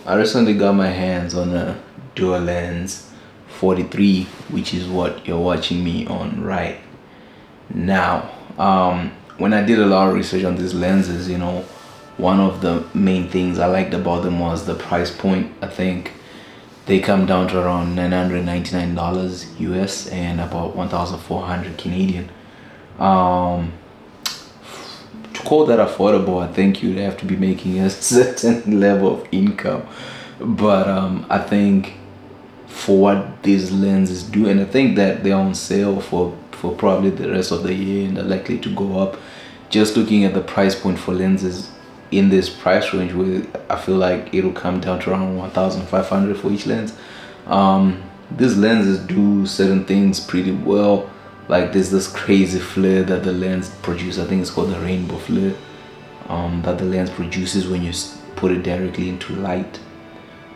I recently got my hands on a DULENS 43, which is what you're watching me on right now. When I did a lot of research on these lenses, one of the main things I liked about them was the price point. I think they come down to around $999 US and about 1,400 Canadian. To call that affordable, I think you'd have to be making a certain level of income. But I think for what these lenses do, and I think that they're on sale for probably the rest of the year and they're likely to go up. Just looking at the price point for lenses in this price range, where I feel like it'll come down to around 1,500 for each lens. These lenses do certain things pretty well. Like there's this crazy flare that the lens produces. I think it's called the rainbow flare, that the lens produces when you put it directly into light.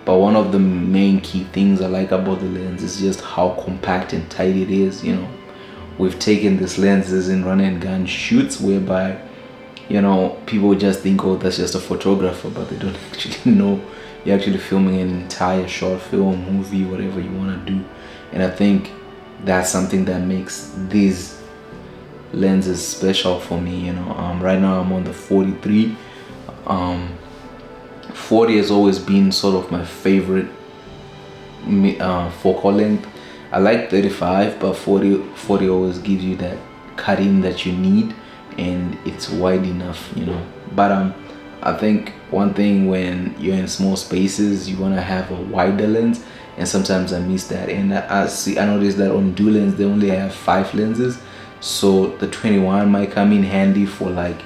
But one of the main key things I like about the lens is just how compact and tight it is. We've taken these lenses in run and gun shoots whereby people just think, oh, that's just a photographer, but they don't actually know you're actually filming an entire short film, movie, whatever you want to do. And I think that's something that makes these lenses special for me. Right now I'm on the 43. 40 has always been sort of my favorite focal length. I like 35, but 40 always gives you that cut-in that you need, and it's wide enough, But I think one thing, when you're in small spaces, you want to have a wider lens, and sometimes I miss that. And I noticed that on DULENS they only have 5 lenses, so the 21 might come in handy for like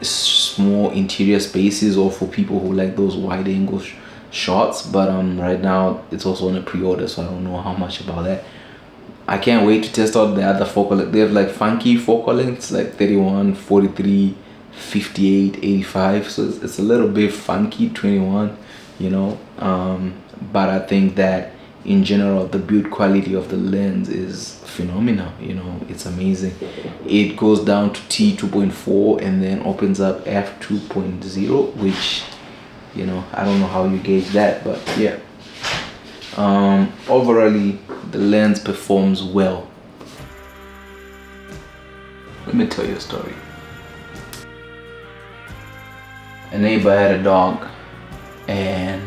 small interior spaces or for people who like those wide angle shots. But right now it's also on a pre-order, so I don't know how much about that. I can't wait to test out the other focal length. They have like funky focal lengths like 31, 43, 58, 85, so it's a little bit funky. 21, but I think that in general the build quality of the lens is phenomenal. It's amazing. It goes down to T2.4 and then opens up f2.0, which I don't know how you gauge that, but yeah. Overall the lens performs well. Let me tell you a story. A neighbor had a dog, and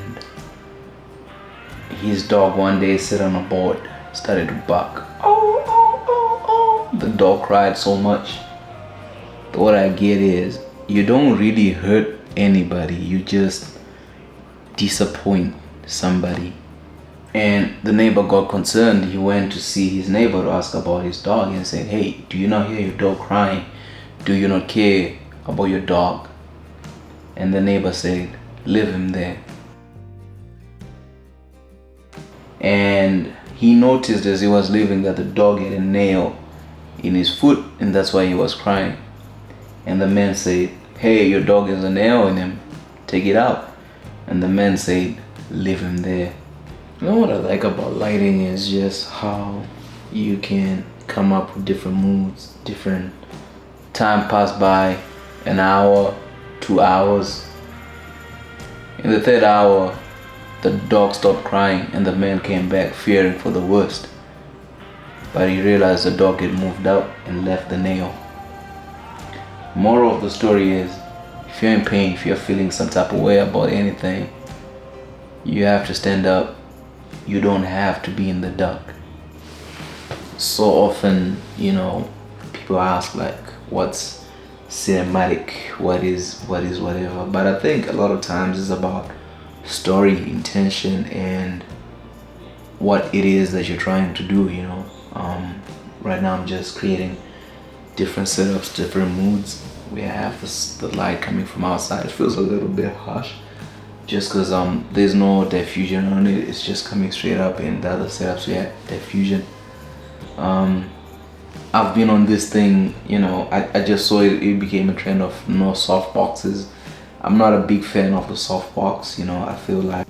his dog one day sat on a board, started to bark. Oh, oh, oh, oh. The dog cried so much. What I get is, you don't really hurt anybody, you just disappoint somebody. And the neighbor got concerned. He went to see his neighbor to ask about his dog and said, hey, do you not hear your dog crying? Do you not care about your dog? And the neighbor said, leave him there. And he noticed as he was leaving that the dog had a nail in his foot, and that's why he was crying. And the man said, hey, your dog has a nail in him, take it out. And the man said, leave him there. What I like about lighting is just how you can come up with different moods. Different time passed by, an hour, 2 hours. In the 3rd hour, the dog stopped crying and the man came back fearing for the worst. But he realized the dog had moved out and left the nail. Moral of the story is, if you're in pain, if you're feeling some type of way about anything, you have to stand up. You don't have to be in the dark. So often, people ask like, what's cinematic? What is whatever? But I think a lot of times it's about story, intention, and what it is that you're trying to do. Right now I'm just creating different setups, different moods. We have the light coming from outside. It feels a little bit harsh, just because there's no diffusion on it. It's just coming straight up. And the other setups we have diffusion. I've been on this thing, I just saw it became a trend of no soft boxes. I'm not a big fan of the soft box. I feel like